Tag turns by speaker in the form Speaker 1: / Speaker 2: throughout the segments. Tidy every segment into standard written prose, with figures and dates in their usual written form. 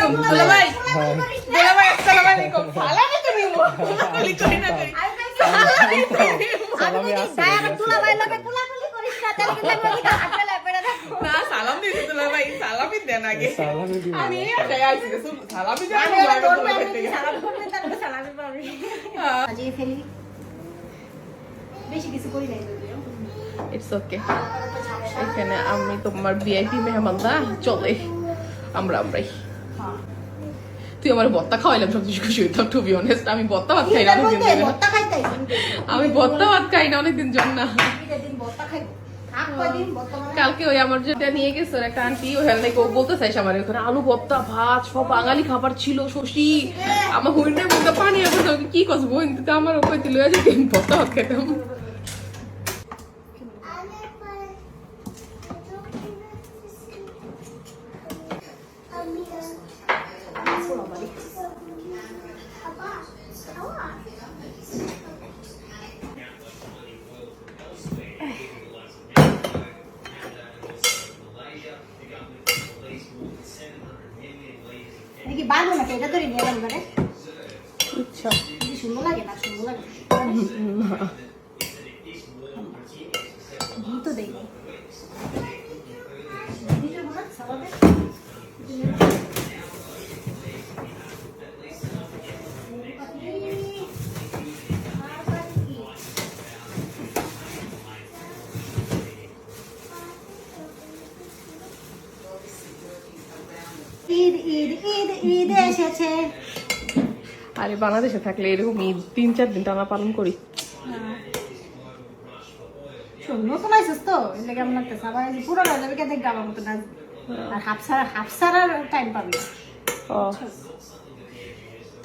Speaker 1: আলাইকুম দুলাভাই দুলাভাই আসসালামু আলাইকুম সালামি তো নিমু কোলাকুলি করি না করি
Speaker 2: সালামি আছে
Speaker 3: দুলাভাই লোকে কোলাকুলি করিস না তাহলে কিন্তু আমি হাতলে পড়ে থাকবো
Speaker 1: না সালাম দিছি দুলাভাই সালামি দেন আগে
Speaker 2: সালামি দিব
Speaker 1: আমি একাই আইছি তো সালামি দেন
Speaker 3: আমি ওরা করব আমি সালাম করলে তারপরে সালামি পাবি আজকে ফেলি বেশি কিছু করি নাই যদিও
Speaker 1: ইটস ওকে এখানে আমি তোমার ভিআইপি মেহমান না চলে আমরাই তুই আমার বত্তা খাওয়াইলাম সবচেয়ে খুশি হইতাম টু বি অনেস্ট আমি বত্তা ভাত খাই না অনেকদিন ধরে
Speaker 3: বত্তা খাইতাই
Speaker 1: আমি বত্তা ভাত খাই না অনেকদিন জন না
Speaker 3: দিন বত্তা খাইবো থাক কয়দিন বত্তা মানে
Speaker 1: কালকে ওই আমার যেটা নিয়ে গেছে ওর একটা আন্টি ও হেল নাকি ও বলতে চাইছে আমার ওখানে আলু ভর্তা ভাত সব বাঙালি খাবার ছিল শশী আমার হইনের মধ্যে পানি আসছে কি করবো বোন তো আমার ওপরে দিল আছে ভর্তা ভাত খেতাম
Speaker 3: নাকি বাঁধো না এটা ধরে নিয়ে গেল করে
Speaker 1: আচ্ছা
Speaker 3: কি সুন্দর লাগে না সুন্দর লাগে তো দেই ঈদ ঈদ ঈদ ঈদ এসেছে
Speaker 1: আরে বাংলাদেশে থাকলে এরকম ঈদ 3-4 দিন টানা পালন করি
Speaker 3: নতুন আইসিস তো এলে কেমন লাগতেছে আবার পুরো যাবে কে দেখবে আমার মতো না আর হাফসারার টাইম পাবি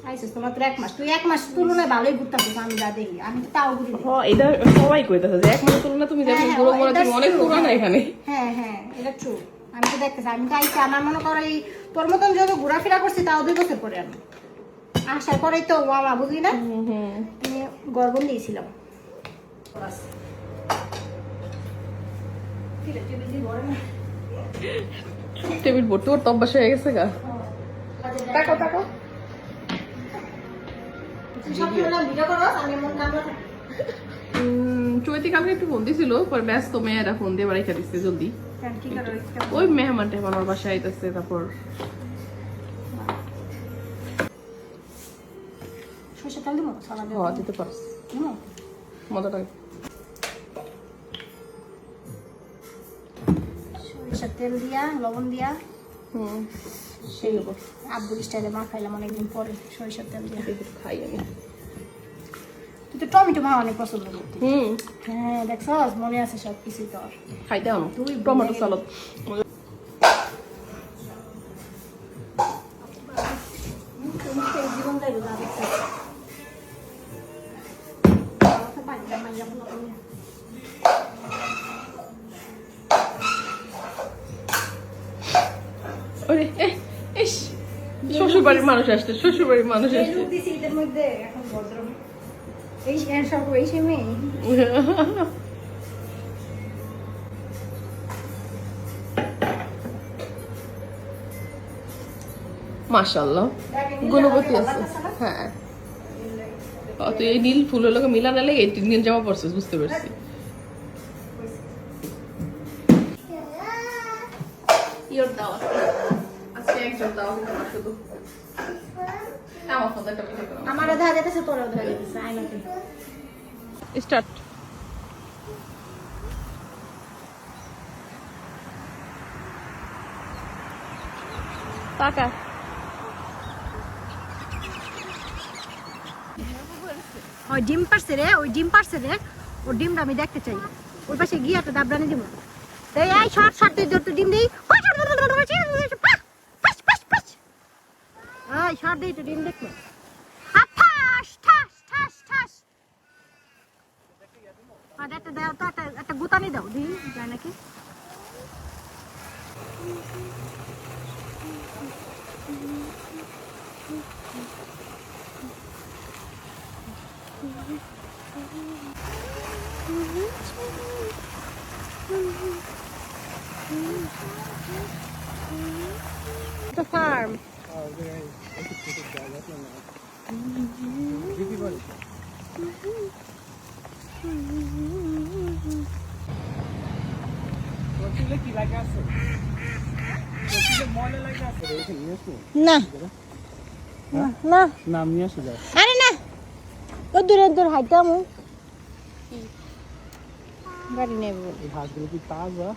Speaker 3: আইসিস তো মাত্র 1 মাস তুই 1 মাস তুলনায় ভালোই ঘুরতে পারছিস আমি যা দেখি আমি তো তাও ঘুরি
Speaker 1: এটা সবাই কইতাছে যে এক মাস তুলনা তুমি যখন পুরো মনে তুমি অনেক পুরানো এখানে
Speaker 3: হ্যাঁ হ্যাঁ এটা ট্রু আমি তো দেখতেছি আমি তো আইসি আমার মনে করো এই তোর মতন যত ঘোরাফেরা করছি তাও 2 বছর পরে আমি আসার পরেই তো মামা বুঝলি না গর্ব দিয়েছিলাম
Speaker 1: টেবিল ভর্তি ওর তব্বাস হয়ে গেছে গা তাকো তাকো চৈতি কালকে একটু ফোন দিছিল পরে ব্যস্ত মেয়েরা ফোন দিয়ে বাড়ি দিচ্ছে জলদি ওই মেহমান টেহমান ওর বাসায় আইতেছে তারপর দিতে পারস মজা লাগে
Speaker 3: সরিষার তেল দিয়া লবণ দিয়া
Speaker 1: সেই
Speaker 3: আব্বুর স্টাইলে মা খাইলাম অনেকদিন পরে সরিষার তেল দিয়া
Speaker 1: খাই আমি
Speaker 3: তুই তো টমেটো মা অনেক পছন্দ করতি হ্যাঁ দেখছস মনে আছে সব কিছুই তোর
Speaker 1: খাইতে আনো তুই টমেটো সালাদ
Speaker 3: জীবন যাইব না
Speaker 1: শ্বশুর বাড়ির মানুষ আসছে শ্বশুর বাড়ির মানুষ আসছে
Speaker 3: এদের মধ্যে এখন ভদ্র এই সব এই সেমে
Speaker 1: মাশাআল্লাহ গুণবতী আছে হ্যাঁ তুই এই নীল ফুলের লোক মিলা না লেগে নীল জামা পরছিস বুঝতে পারছি ইওর দাও আজকে একজন দাও শুধু আমার ফোনটা একটা ভিডিও করো
Speaker 3: আমার ধারে যেতেছে তোর ধারে যেতেছে আইনাতে
Speaker 1: স্টার্ট টাকা
Speaker 3: ওই ডিম পারছে রে ওই ডিমটা আমি দেখতে চাই ওই পাশে গিয়ে একটা দাবরানি দিব তাই এই শর্ট শর্ট দিয়ে ধরতে ডিম দেই এই শর্ট দিয়ে তো ডিম দেখবে আঠাশ ঠাস ঠাস ঠাস আর একটা দাও তো একটা গুতানি দাও দি যায় নাকি
Speaker 1: The farm.
Speaker 3: না না
Speaker 2: নাম নিয়ে আসে যাও
Speaker 3: আরে না ও দূরে দূর হাইতাম গাড়ি নেব
Speaker 2: এই হাঁসগুলো কি তাজা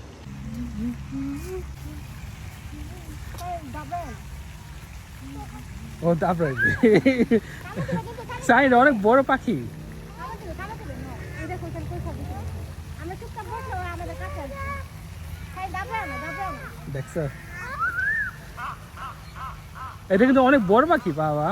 Speaker 2: ও তারপরে সাইড অনেক বড় পাখি দেখছ এটা কিন্তু অনেক বড় পাখি বাবা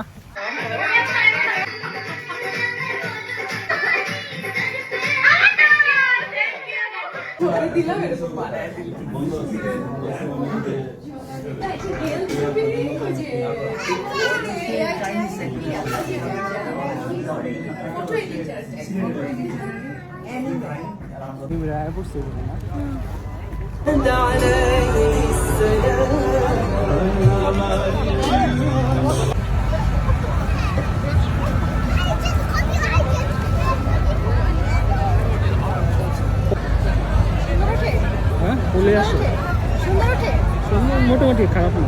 Speaker 2: হ্যাঁ বলে আসো
Speaker 3: সুন্দর ওঠে
Speaker 2: মোটামুটি খারাপ না